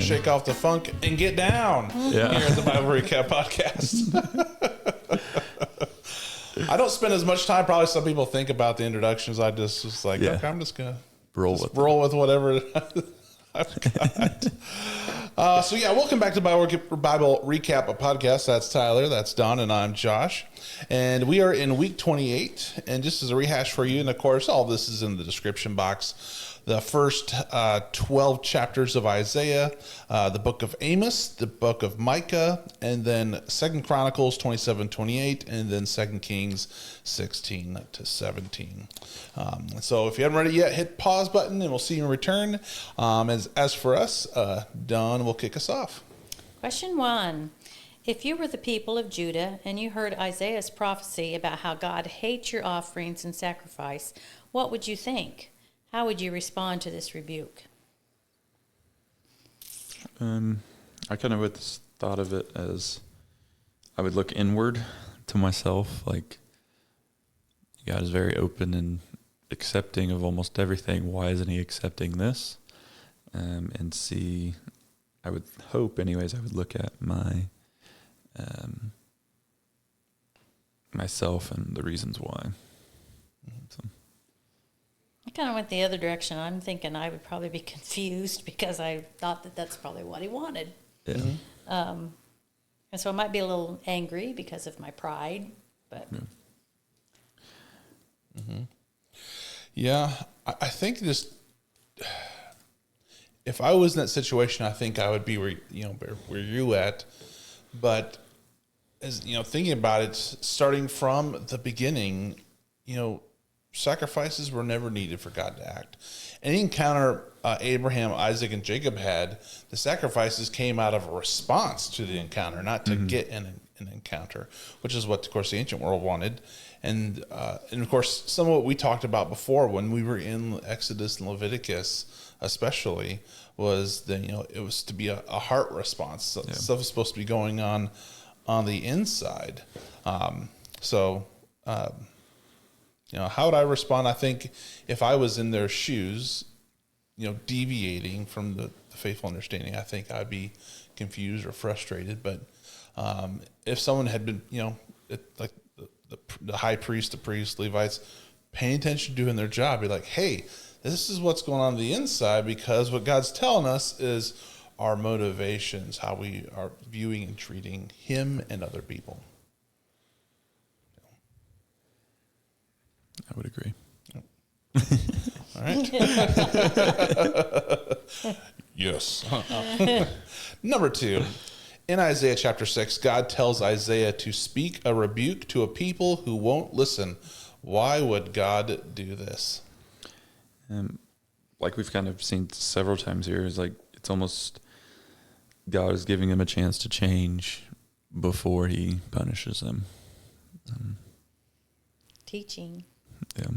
to shake off the funk and get down here at the Bible Recap Podcast. I don't spend as much time, probably some people think, about the introductions. I just like, okay, I'm just going to roll with whatever I've got. So welcome back to Bible Recap, a podcast. That's Tyler, that's Don, and I'm Josh. And we are in week 28. And just as a rehash for you, and of course, all this is in the description box. The first 12 chapters of Isaiah, the book of Amos, the book of Micah, and then 2 Chronicles 27-28, and then 2 Kings 16-17. So if you haven't read it yet, hit pause button, and we'll see you in return. As for us, Don will kick us off. Question 1. If you were the people of Judah and you heard Isaiah's prophecy about how God hates your offerings and sacrifice, what would you think? How would you respond to this rebuke? I kind of thought of it as I would look inward to myself, like God is very open and accepting of almost everything. Why isn't he accepting this? And see, I would hope anyways, I would look at my myself and the reasons why. So. I kind of went the other direction. I'm thinking I would probably be confused because I thought that that's probably what he wanted. Yeah. And so I might be a little angry because of my pride, but. Yeah, I think just if I was in that situation, I think I would be where you at. But as thinking about it, starting from the beginning, sacrifices were never needed for God to act. Any encounter Abraham, Isaac, and Jacob had, the sacrifices came out of a response to the encounter, not to get an encounter, which is what, of course, the ancient world wanted. And of course, some of what we talked about before when we were in Exodus and Leviticus, especially, was that it was to be a heart response. So stuff is supposed to be going on the inside. How would I respond? I think if I was in their shoes, deviating from the faithful understanding, I think I'd be confused or frustrated. But if someone had been, like the high priest, the priests, Levites, paying attention, doing their job, be like, hey, this is what's going on the inside, because what God's telling us is our motivations, how we are viewing and treating him and other people. I would agree. Yep. All right. Yes. Number 2. In Isaiah chapter 6, God tells Isaiah to speak a rebuke to a people who won't listen. Why would God do this? Like we've kind of seen several times here, is like it's almost God is giving them a chance to change before he punishes them. Teaching. Yeah.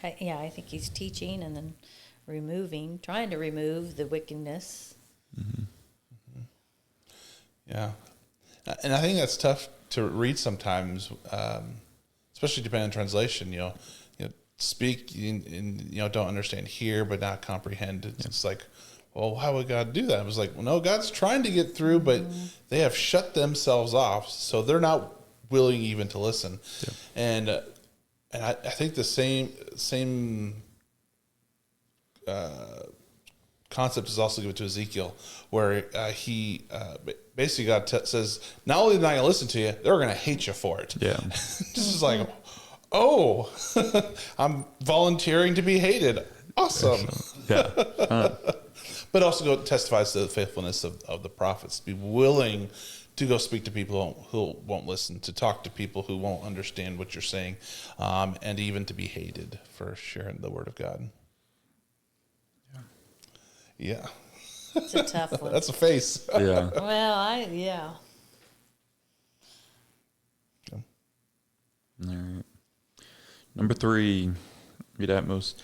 I think he's teaching and then trying to remove the wickedness. Yeah. And I think that's tough to read sometimes, especially depending on translation. Speak and don't understand, hear but not comprehend. It's like, well, how would God do that? I was like, well, no, God's trying to get through, but they have shut themselves off, so they're not willing even to listen. Yeah. And I think the same concept is also given to Ezekiel, where he basically God says, not only are they not going to listen to you, they're going to hate you for it. Yeah. This is like, oh, I'm volunteering to be hated. Awesome. Yeah. But also testifies to the faithfulness of the prophets, to be willing to go speak to people who won't listen, to talk to people who won't understand what you're saying, and even to be hated for sharing the word of God. Yeah. It's a tough one. That's a face. Yeah. Well, All right. Number 3, read Amos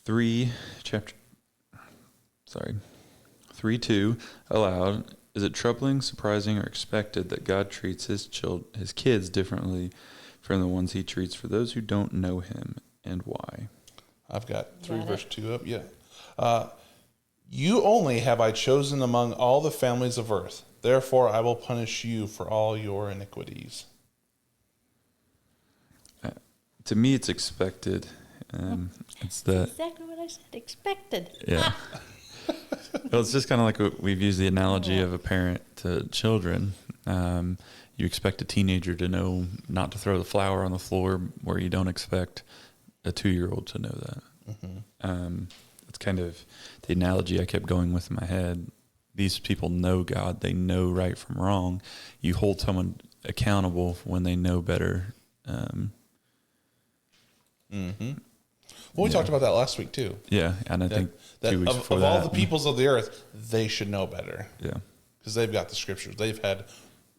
3:2 aloud. Is it troubling, surprising, or expected that God treats his kids differently from the ones he treats for those who don't know him, and why? I've got 3 verse 2 up. Yeah. You only have I chosen among all the families of earth. Therefore, I will punish you for all your iniquities. To me, it's expected. It's that exactly what I said. Expected. Yeah. Well, it's just kind of like we've used the analogy of a parent to children. You expect a teenager to know not to throw the flour on the floor, where you don't expect a 2-year-old to know that. Mm-hmm. It's kind of the analogy I kept going with in my head. These people know God. They know right from wrong. You hold someone accountable when they know better. Well, we talked about that last week too. Yeah, and I think 2 weeks before of that. all the peoples of the earth, they should know better. Yeah. Because they've got the scriptures. They've had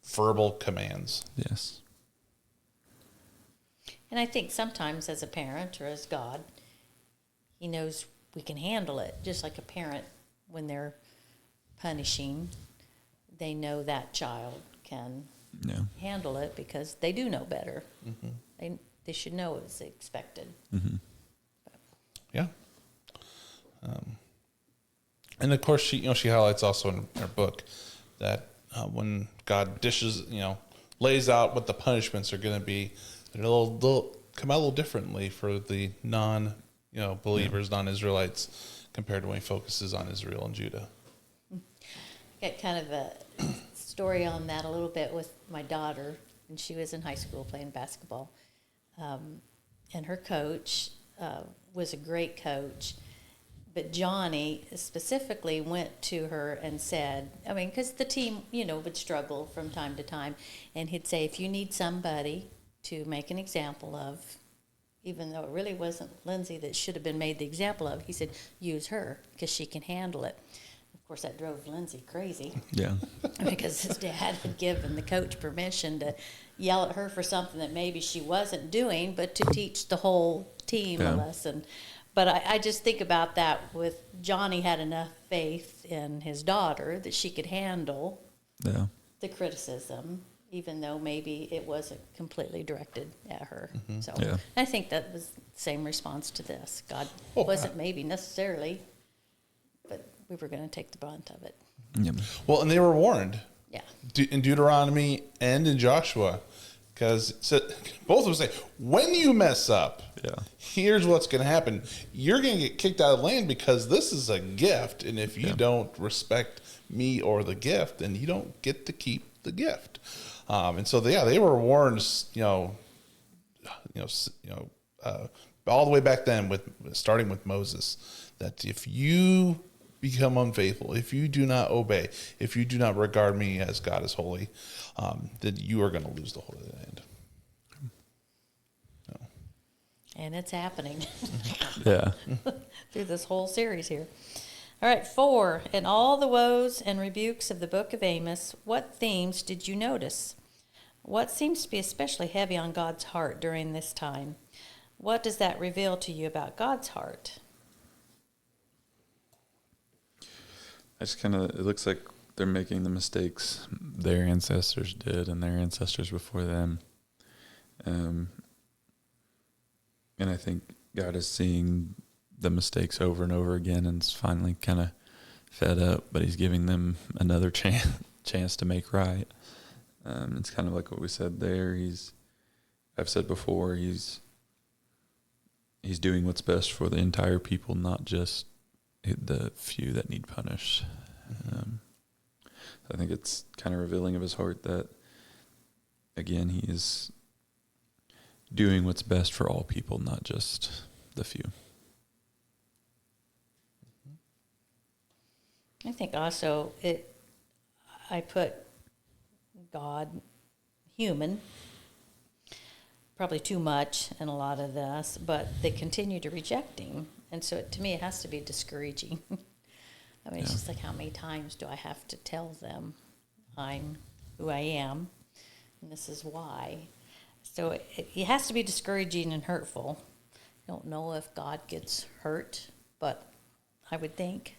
verbal commands. Yes. And I think sometimes as a parent or as God, he knows we can handle it. Just like a parent, when they're punishing, they know that child can handle it because they do know better. Mm-hmm. They should know it's expected. Mm-hmm. Yeah. And of course, she highlights also in her book that when God lays out what the punishments are going to be, they'll come out a little differently for the believers, non-Israelites, compared to when he focuses on Israel and Judah. Got kind of a story on that a little bit with my daughter, and she was in high school playing basketball, and her coach was a great coach. But Johnny specifically went to her and said, because the team, would struggle from time to time. And he'd say, if you need somebody to make an example of, even though it really wasn't Lindsay that should have been made the example of, he said, use her because she can handle it. Of course, that drove Lindsay crazy. Yeah. Because his dad had given the coach permission to yell at her for something that maybe she wasn't doing, but to teach the whole team a lesson. But I just think about that with Johnny had enough faith in his daughter that she could handle the criticism, even though maybe it wasn't completely directed at her. Mm-hmm. So I think that was the same response to this. God wasn't maybe necessarily, but we were going to take the brunt of it. Yeah. Well, and they were warned. Yeah. In Deuteronomy and in Joshua. Because both of them say, when you mess up, here's what's going to happen. You're going to get kicked out of the land because this is a gift. And if you don't respect me or the gift, then you don't get to keep the gift. And so, they were warned, all the way back then, starting with Moses, that if you become unfaithful, if you do not obey, if you do not regard me as God is holy, then you are going to lose the Holy Land. So. And it's happening. Yeah. Through this whole series here. All right, 4. In all the woes and rebukes of the book of Amos, what themes did you notice? What seems to be especially heavy on God's heart during this time? What does that reveal to you about God's heart? It looks like they're making the mistakes their ancestors did and their ancestors before them. And I think God is seeing the mistakes over and over again and is finally kind of fed up, but he's giving them another chance to make right. It's kind of like what we said there. I've said before, he's doing what's best for the entire people, not just the few that need punished. I think it's kind of revealing of his heart that, again, he is doing what's best for all people, not just the few. I think also I put God human, probably too much in a lot of this, but they continue to reject him. And so to me, it has to be discouraging. It's just like, how many times do I have to tell them I'm who I am, and this is why? So it has to be discouraging and hurtful. I don't know if God gets hurt, but I would think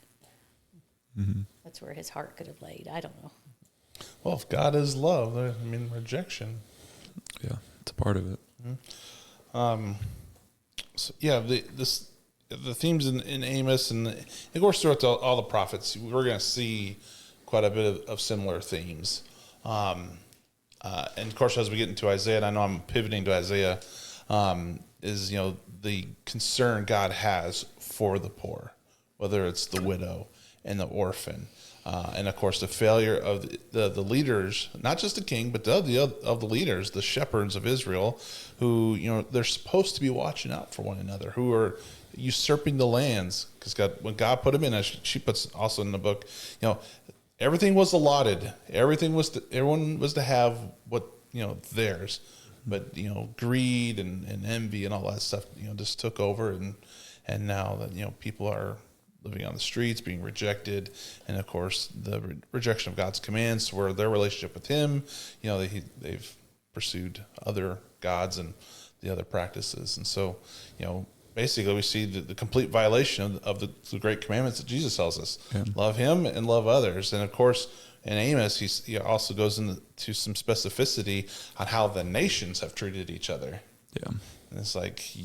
that's where his heart could have laid. I don't know. Well, if God is love, rejection. Yeah, it's a part of it. Mm-hmm. the themes in Amos and of course throughout all the prophets, we're going to see quite a bit of similar themes. And of course, as we get into Isaiah, and I know I'm pivoting to Isaiah, is the concern God has for the poor, whether it's the widow and the orphan. And of course, the failure of the leaders, not just the king, but of the leaders, the shepherds of Israel, who they're supposed to be watching out for one another, who are usurping the lands, because when God put them in, as she puts also in the book, everything was allotted, everyone was to have what theirs, but greed and envy and all that stuff just took over, and now that people are living on the streets, being rejected, and of course the rejection of God's commands, where their relationship with Him, they've pursued other gods and the other practices, and so basically we see the complete violation of the great commandments that Jesus tells us: love Him and love others. And of course, in Amos, he also goes into some specificity on how the nations have treated each other. Yeah, and it's like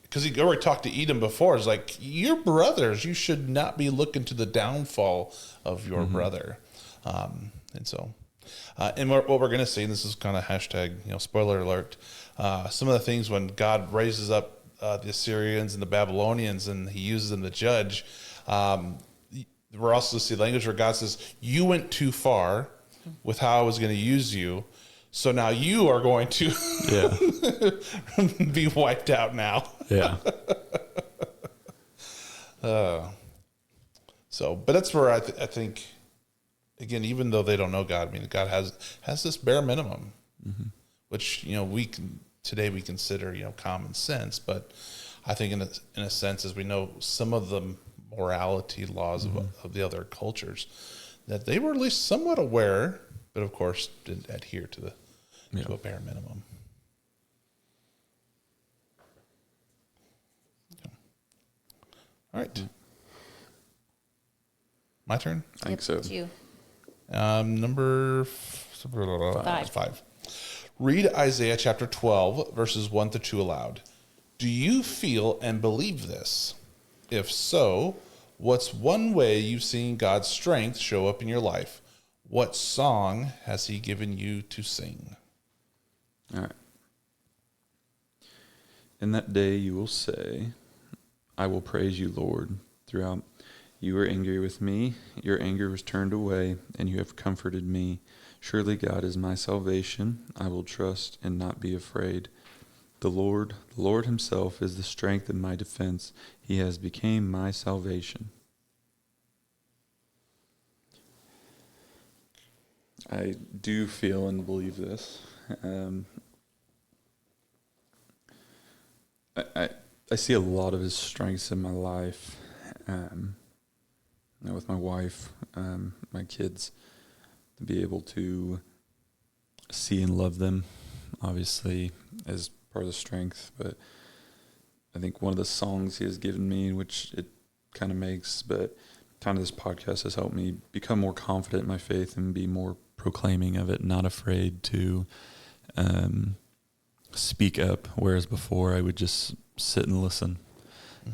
because he already talked to Edom before. It's like, your brothers, you should not be looking to the downfall of your brother. And so, and what we're going to see, and this is kind of hashtag, spoiler alert, some of the things when God raises up the Assyrians and the Babylonians and he uses them to judge, we're also see language where God says, you went too far with how I was going to use you. So now you are going to be wiped out now. Yeah. But that's where I think, again, even though they don't know God, I mean, God has this bare minimum, which today we consider common sense. But I think in a sense, as we know some of the morality laws of the other cultures, that they were at least somewhat aware, but of course didn't adhere to to a bare minimum. All right. My turn? I think so. It's you. Number 5. Read Isaiah chapter 12, verses 1 to 2 aloud. Do you feel and believe this? If so, what's one way you've seen God's strength show up in your life? What song has He given you to sing? All right. In that day you will say, I will praise you, Lord, throughout. You were angry with me, your anger was turned away, and you have comforted me. Surely God is my salvation. I will trust and not be afraid. The Lord Himself is the strength of my defense. He has become my salvation. I do feel and believe this. I see a lot of His strengths in my life, with my wife, my kids, to be able to see and love them, obviously, as part of the strength. But I think one of the songs He has given me, which it kind of makes, but kind of this podcast has helped me become more confident in my faith and be more proclaiming of it, not afraid to speak up, whereas before I would just sit and listen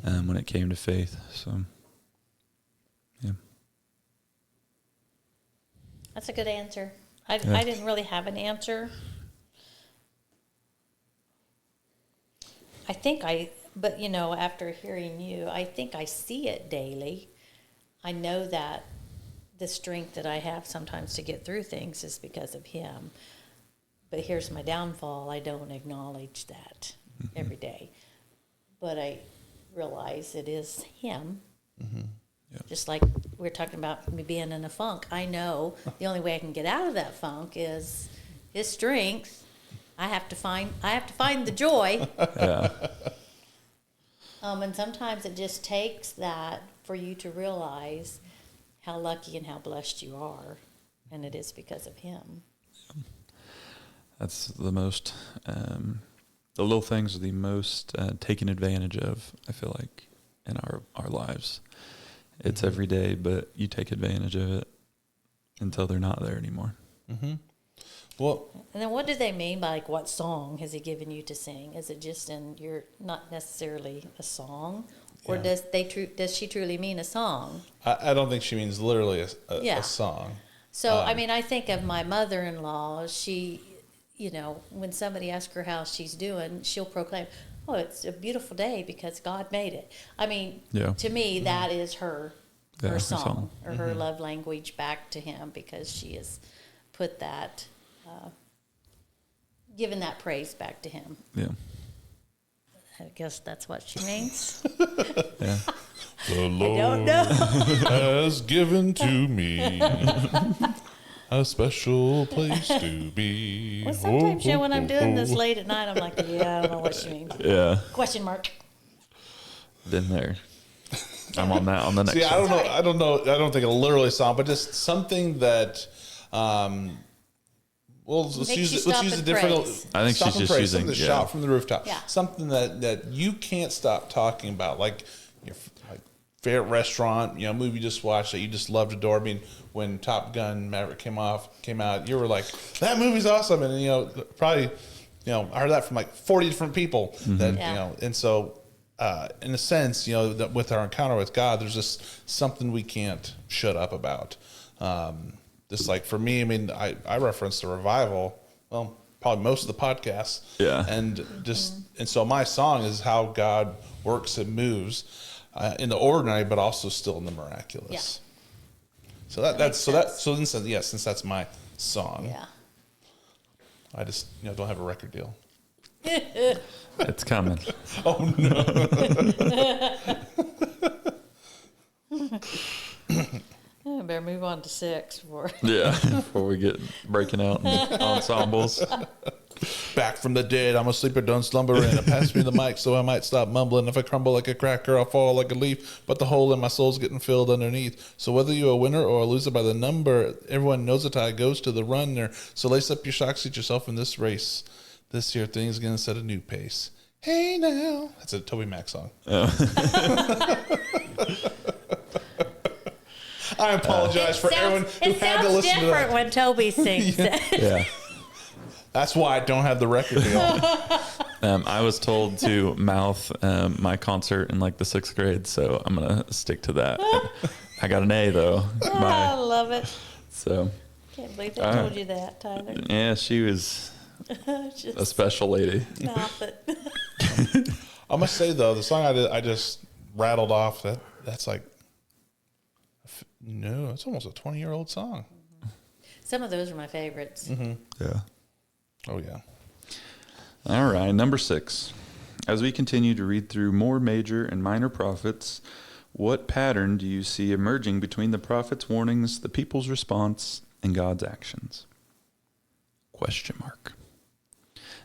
when it came to faith. So, yeah. That's a good answer. I didn't really have an answer. But after hearing you, I think I see it daily. I know that the strength that I have sometimes to get through things is because of Him. But here's my downfall. I don't acknowledge that every day. But I realize it is Him. Yep. Just like we're talking about me being in a funk. I know the only way I can get out of that funk is His strength. I have to find the joy. Yeah. And sometimes it just takes that for you to realize how lucky and how blessed you are, and it is because of Him. That's the most, the little things are the most taken advantage of, I feel like, in our lives. It's every day, but you take advantage of it until they're not there anymore. Mm-hmm. Well, and then what do they mean by, like, what song has He given you to sing? Is it just not necessarily a song, Or does she truly mean a song? I don't think she means literally a song. So, I mean, I think of my mother-in-law. She, when somebody asks her how she's doing, she'll proclaim, "Oh, it's a beautiful day because God made it." I mean, to me, that is her song or her love language back to Him, because she has put that, given that praise back to Him. Yeah. I guess that's what she means. Yeah. The Lord I don't know. has given to me a special place to be. Well, sometimes, when I'm doing this late at night, I'm like, I don't know what she means. Yeah. Question mark. Been there. I'm on that on the next. See, one. I don't know. I don't think a literally song, but just something that. Let's use a different. I think she's just using the shout from the rooftop. Yeah. Something that you can't stop talking about, like your favorite restaurant, movie you just watched that you just loved, adore. I mean, when Top Gun Maverick came out, you were like, that movie's awesome, and probably, I heard that from like 40 different people. That and so. In a sense, that with our encounter with God, there's just something we can't shut up about. Just like for me, I mean, I referenced the revival, well, probably most of the podcasts. Yeah. And so my song is how God works and moves in the ordinary, but also still in the miraculous. Yeah. Since that's my song. Yeah. I just don't have a record deal. It's coming. Oh no. I better move on to 6 before. Before we get breaking out in ensembles. Back from the dead, I'm a sleeper, done slumbering. Pass me the mic so I might stop mumbling. If I crumble like a cracker, I'll fall like a leaf. But the hole in my soul's getting filled underneath. So whether you're a winner or a loser by the number, everyone knows the tide goes to the runner. So lace up your socks, get yourself in this race. This year, things gonna set a new pace. Hey now, that's a Toby Mac song. I apologize for everyone who had to listen to that. It sounds different when Toby sings it. Yeah. That's why I don't have the record deal. I was told to mouth my concert in like the 6th grade, so I'm gonna stick to that. I got an A though. I love it. So. Can't believe they told you that, Tyler. Yeah, she was. Just a special lady. Stop it. I must say though, the song I just rattled off, that's like, no, it's almost a 20-year-old song. Some of those are my favorites. Mm-hmm. Yeah. Oh yeah. All right, number 6. As we continue to read through more major and minor prophets, what pattern do you see emerging between the prophets' warnings, the people's response, and God's actions? Question mark.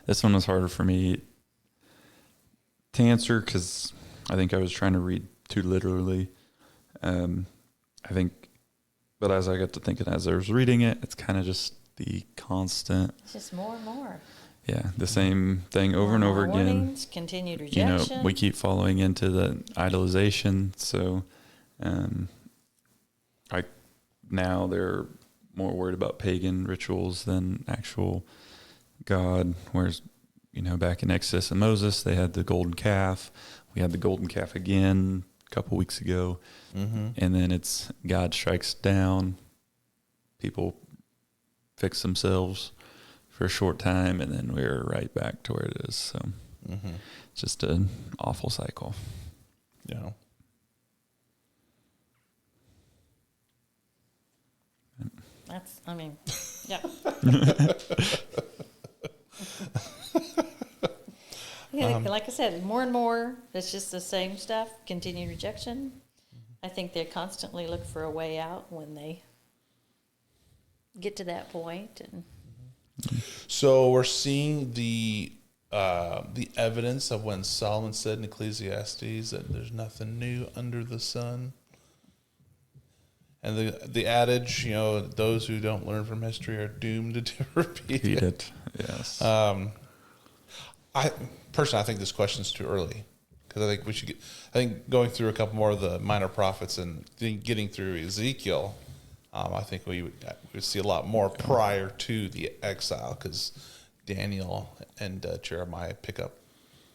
This one was harder for me to answer because I think I was trying to read too literally. But as I got to thinking as I was reading it, it's kind of just the constant. It's just more and more. Yeah, the same thing over and over again. Warnings, continued rejection. We keep falling into the idolization. So, now they're more worried about pagan rituals than actual God, whereas, back in Exodus and Moses, they had the golden calf. We had the golden calf again a couple weeks ago. Mm-hmm. And then it's God strikes down. People fix themselves for a short time, and then we're right back to where it is. So It's just an awful cycle. Yeah. Yeah. Like I said, more and more, it's just the same stuff, continued rejection. I think they constantly look for a way out when they get to that point. And so we're seeing the evidence of when Solomon said in Ecclesiastes that there's nothing new under the sun. And the adage, those who don't learn from history are doomed to repeat it. Yes. I think this question's too early, because I think we should I think going through a couple more of the minor prophets and getting through Ezekiel, I think we would see a lot more prior to the exile, because Daniel and Jeremiah pick up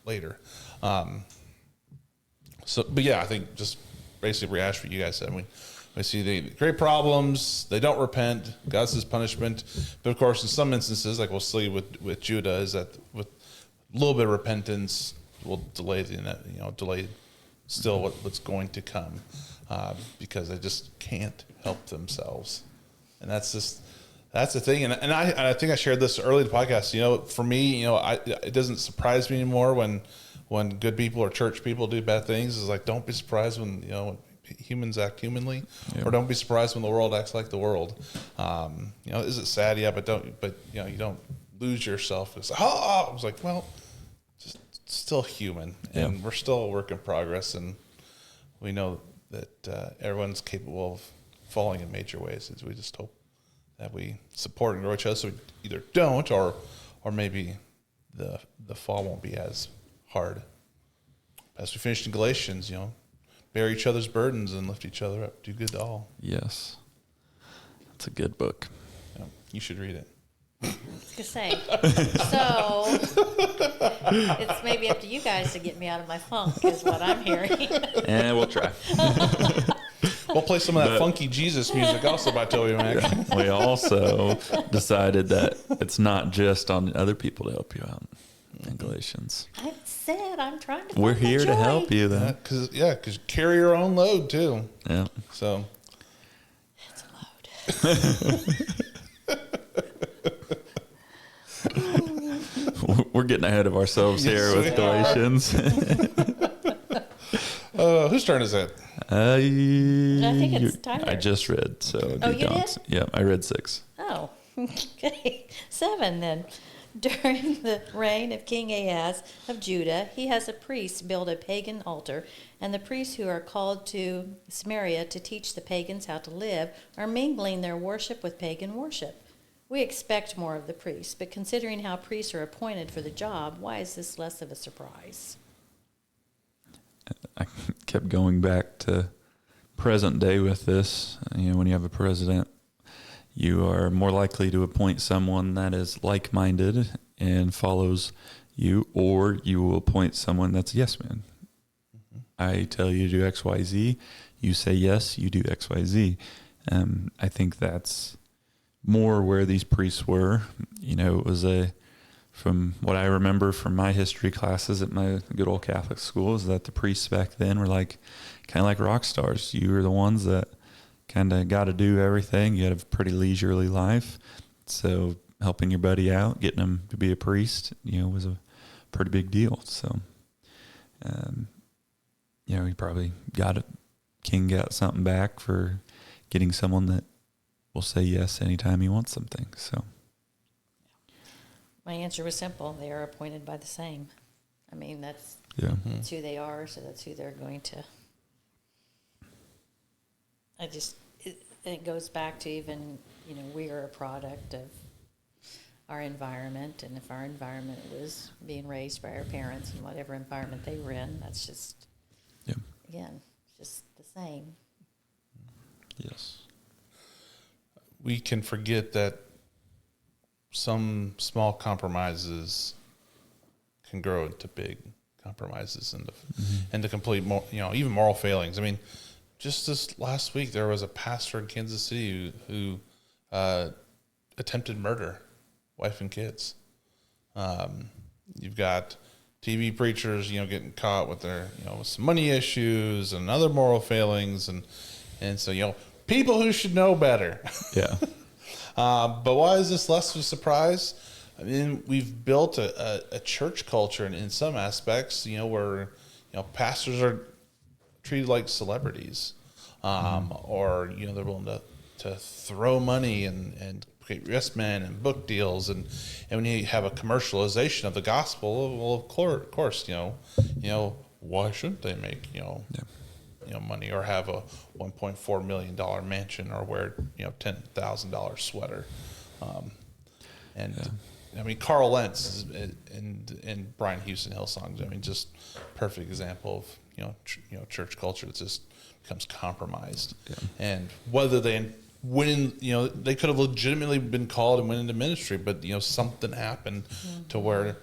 later. So, but yeah, I think just basically rehash what you guys said. We see the great problems. They don't repent. God says punishment. But of course, in some instances, like we'll see with Judah, is that with a little bit of repentance will delay still what's going to come, because they just can't help themselves. And that's the thing. And I think I shared this early in the podcast. For me, it doesn't surprise me anymore when good people or church people do bad things. It's like, don't be surprised when humans act humanly, or don't be surprised when the world acts like the world. Is it sad? Yeah, but you don't lose yourself. It's like, I was like, well, just still human, and we're still a work in progress, and we know that everyone's capable of falling in major ways. We just hope that we support and grow each other, so we either don't, or maybe the fall won't be as hard. As we finished in Galatians, bear each other's burdens and lift each other up. Do good to all. Yes. That's a good book. Yeah, you should read it. I was going to say. So, it's maybe up to you guys to get me out of my funk, is what I'm hearing. And we'll try. We'll play some of that funky Jesus music also by Toby Mac. We also decided that it's not just on other people to help you out in Galatians. I said I'm trying to. We're here to help you, though. Because carry your own load too. Yeah. So it's a load. We're getting ahead of ourselves here with Galatians. Whose turn is it? I think it's Tyler. I just read. So you did? Yeah, I read 6. Oh, okay. 7 then. During the reign of King Ahaz of Judah, he has a priest build a pagan altar, and the priests who are called to Samaria to teach the pagans how to live are mingling their worship with pagan worship. We expect more of the priests, but considering how priests are appointed for the job, why is this less of a surprise? I kept going back to present day with this. When you have a president, you are more likely to appoint someone that is like-minded and follows you, or you will appoint someone that's a yes man. Mm-hmm. I tell you to do X, Y, Z. You say yes, you do X, Y, Z. I think that's more where these priests were. It was from what I remember from my history classes at my good old Catholic school, is that the priests back then were kind of like rock stars. You were the ones that kind of got to do everything. You had a pretty leisurely life. So helping your buddy out, getting him to be a priest, was a pretty big deal. So, he probably King got something back for getting someone that will say yes anytime he wants something. So my answer was simple. They are appointed by the same. I mean, that's who they are, so that's who they're going to. It goes back to even, we are a product of our environment, and if our environment was being raised by our parents and whatever environment they were in, that's just, again, just the same. Yes. We can forget that some small compromises can grow into big compromises and to complete, even moral failings. I mean, just this last week, there was a pastor in Kansas City who attempted murder, wife and kids. You've got TV preachers, getting caught with their, with some money issues and other moral failings, and so people who should know better. Yeah. But why is this less of a surprise? I mean, we've built a church culture in some aspects, where pastors are treated like celebrities, or they're willing to throw money and create yes men and book deals, and when you have a commercialization of the gospel, well, of course, why shouldn't they make money, or have a $1.4 million mansion, or wear $10,000 sweater, I mean, Carl Lentz and Brian Houston Hillsongs. I mean, just perfect example of church culture that just becomes compromised. Yeah. And whether they went in, they could have legitimately been called and went into ministry, but something happened to where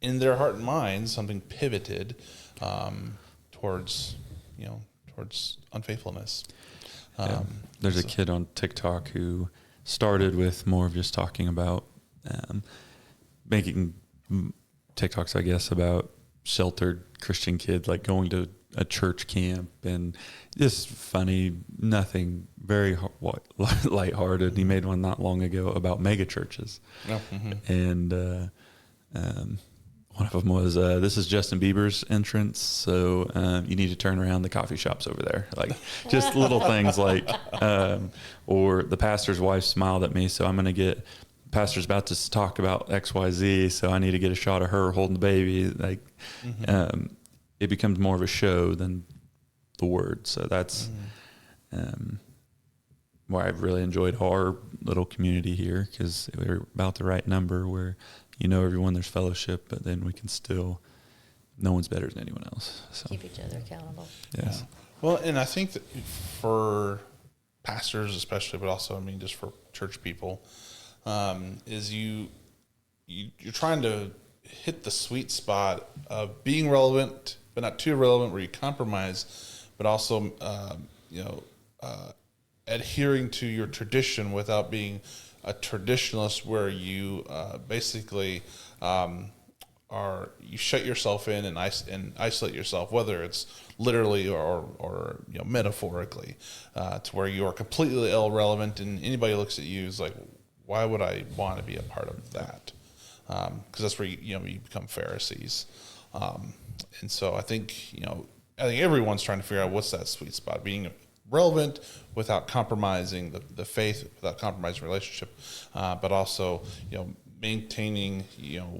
in their heart and mind something pivoted to towards unfaithfulness. There's a kid on TikTok who started with more of just talking about making TikToks, I guess, about sheltered Christian kids, like going to a church camp, and just funny, nothing, very lighthearted. He made one not long ago about mega churches. And one of them was, this is Justin Bieber's entrance, so you need to turn around, the coffee shop's over there. Like, just little things like, or the pastor's wife smiled at me, so I'm going to get, pastor's about to talk about XYZ, so I need to get a shot of her holding the baby. Like, it becomes more of a show than the word. So that's why I've really enjoyed our little community here, because we're about the right number where everyone, there's fellowship, but then we can still, no one's better than anyone else. So keep each other accountable. Yes. Yeah. Well, and I think that for pastors especially, but also, just for church people, is you're trying to hit the sweet spot of being relevant, but not too relevant where you compromise, but also, adhering to your tradition without being a traditionalist where you basically you shut yourself in and isolate yourself, whether it's literally or metaphorically, to where you are completely irrelevant, and anybody looks at you is like, why would I want to be a part of that? Because that's where you become Pharisees. And so I think everyone's trying to figure out what's that sweet spot, being relevant without compromising the faith, without compromising relationship, but also maintaining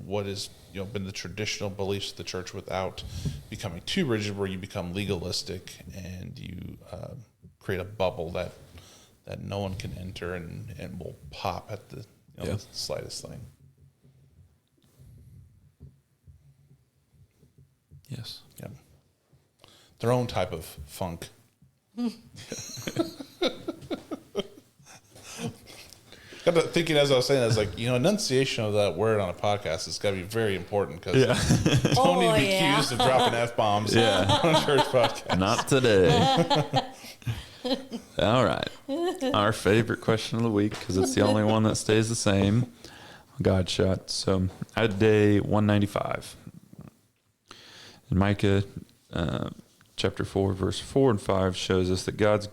what is been the traditional beliefs of the church without becoming too rigid, where you become legalistic and you create a bubble that no one can enter and will pop at the the slightest thing. Yes. Yeah. Their own type of funk. Got to thinking as I was saying, I was like, enunciation of that word on a podcast has got to be very important, because don't need to be accused of dropping F-bombs on a church podcast. Not today. All right. Our favorite question of the week, because it's the only one that stays the same. God shot. So at day 195. And Micah chapter 4, verse 4 and 5 shows us that God's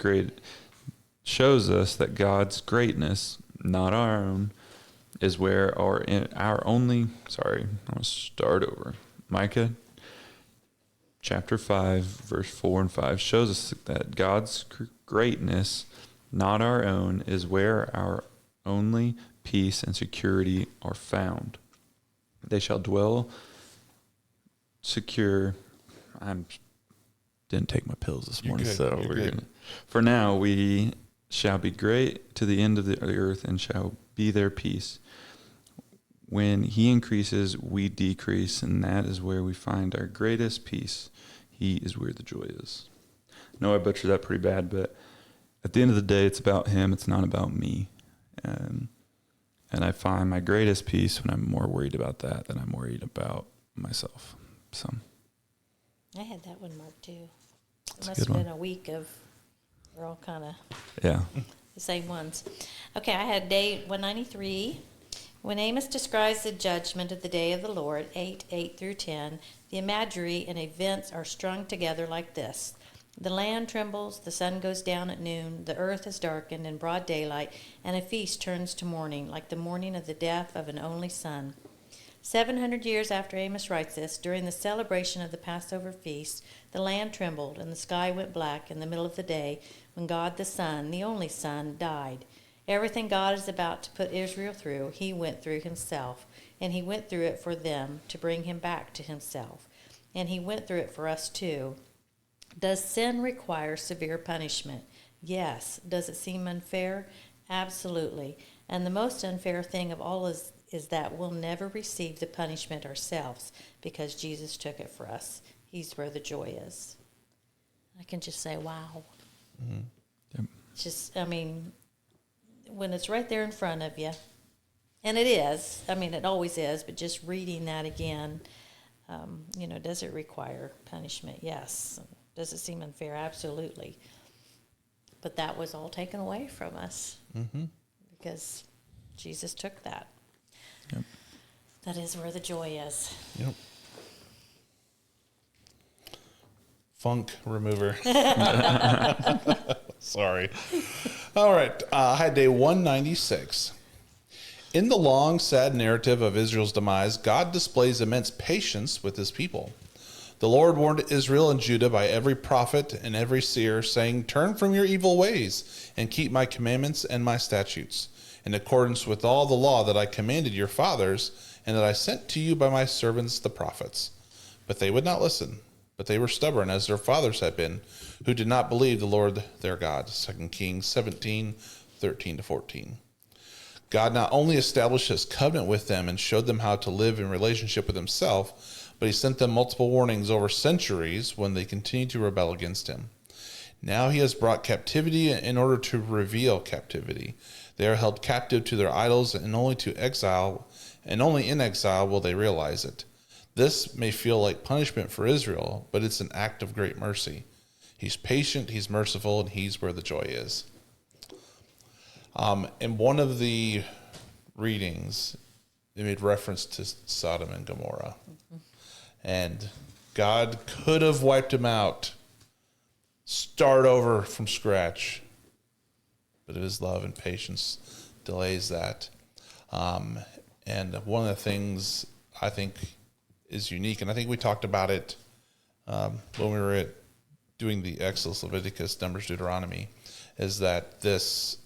greatness, not our own, is where our only. Sorry, I'm gonna start over. Micah chapter 5, verse 4 and 5 shows us that God's greatness, not our own, is where our only peace and security are found. They shall dwell secure. Didn't take my pills this morning, so we're gonna. For now, we shall be great to the end of the earth, and shall be their peace. When He increases, we decrease, and that is where we find our greatest peace. He is where the joy is. I know I butchered that pretty bad, but at the end of the day, it's about Him. It's not about me. And I find my greatest peace when I'm more worried about that than I'm worried about myself. So I had that one marked too. It must have been a week of, we're all kind of the same ones. Okay, I had day 193. When Amos describes the judgment of the day of the Lord, 8 through 10, the imagery and events are strung together like this. The land trembles, the sun goes down at noon, the earth is darkened in broad daylight, and a feast turns to mourning, like the mourning of the death of an only son. 700 years after Amos writes this, during the celebration of the Passover feast, the land trembled and the sky went black in the middle of the day when God the Son, the only Son, died. Everything God is about to put Israel through, He went through Himself, and He went through it for them to bring Him back to Himself. And He went through it for us too. Does sin require severe punishment? Yes. Does it seem unfair? Absolutely. And the most unfair thing of all is that we'll never receive the punishment ourselves, because Jesus took it for us. He's where the joy is. I can just say, wow. Mm-hmm. Yep. It's just, when it's right there in front of you, and it is, it always is, but just reading that again, does it require punishment? Yes. Does it seem unfair? Absolutely. But that was all taken away from us because Jesus took that. Yep. That is where the joy is. Yep. Funk remover. Sorry. All right. I had day 196. In the long, sad narrative of Israel's demise, God displays immense patience with his people. The Lord warned Israel and Judah by every prophet and every seer, saying, "Turn from your evil ways and keep my commandments and my statutes, in accordance with all the law that I commanded your fathers and that I sent to you by my servants the prophets." But they would not listen, but they were stubborn as their fathers had been, who did not believe the Lord their God. 2 Kings 17:13-14. God not only established his covenant with them and showed them how to live in relationship with himself, but he sent them multiple warnings over centuries when they continued to rebel against him. Now he has brought captivity in order to reveal captivity. They are held captive to their idols, and only in exile will they realize it. This may feel like punishment for Israel, but it's an act of great mercy. He's patient, he's merciful, and he's where the joy is. In one of the readings, they made reference to Sodom and Gomorrah. And God could have wiped them out, start over from scratch. But his love and patience delays that. And one of the things I think is unique, and I think we talked about it when we were doing the Exodus, Leviticus, Numbers, Deuteronomy, is that this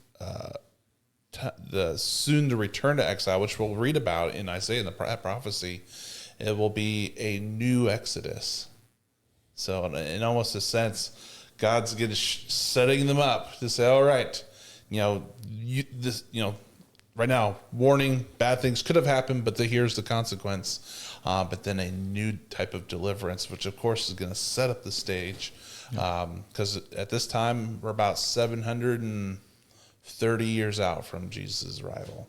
the soon to return to exile, which we'll read about in Isaiah in the prophecy, it will be a new Exodus. So in almost a sense, God's setting them up to say, all right, right now, warning, bad things could have happened, but here's the consequence. But then a new type of deliverance, which of course is going to set up the stage. Because at this time, we're about 730 years out from Jesus' arrival.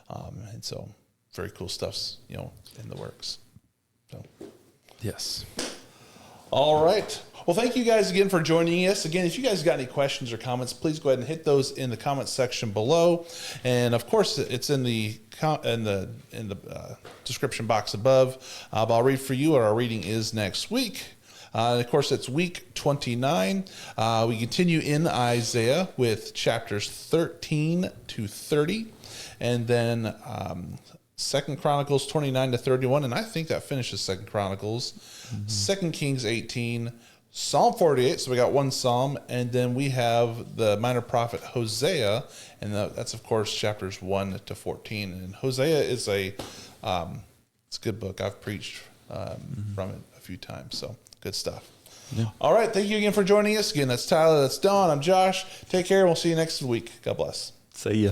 And so very cool stuff's, in the works. So. Yes. All right. Well, thank you guys again for joining us. Again, if you guys got any questions or comments, please go ahead and hit those in the comment section below. And of course, it's in the description box above. But I'll read for you what our reading is next week. And of course, it's week 29. We continue in Isaiah with chapters 13 to 30, and then 2 Chronicles 29 to 31, and I think that finishes 2 Chronicles. 2 Kings 18, Psalm 48, so we got one psalm, and then we have the minor prophet Hosea, and that's, of course, chapters 1 to 14. And Hosea is it's a good book. I've preached from it a few times, so good stuff. Yeah. All right, thank you again for joining us. Again, that's Tyler, that's Don, I'm Josh. Take care, and we'll see you next week. God bless. See ya.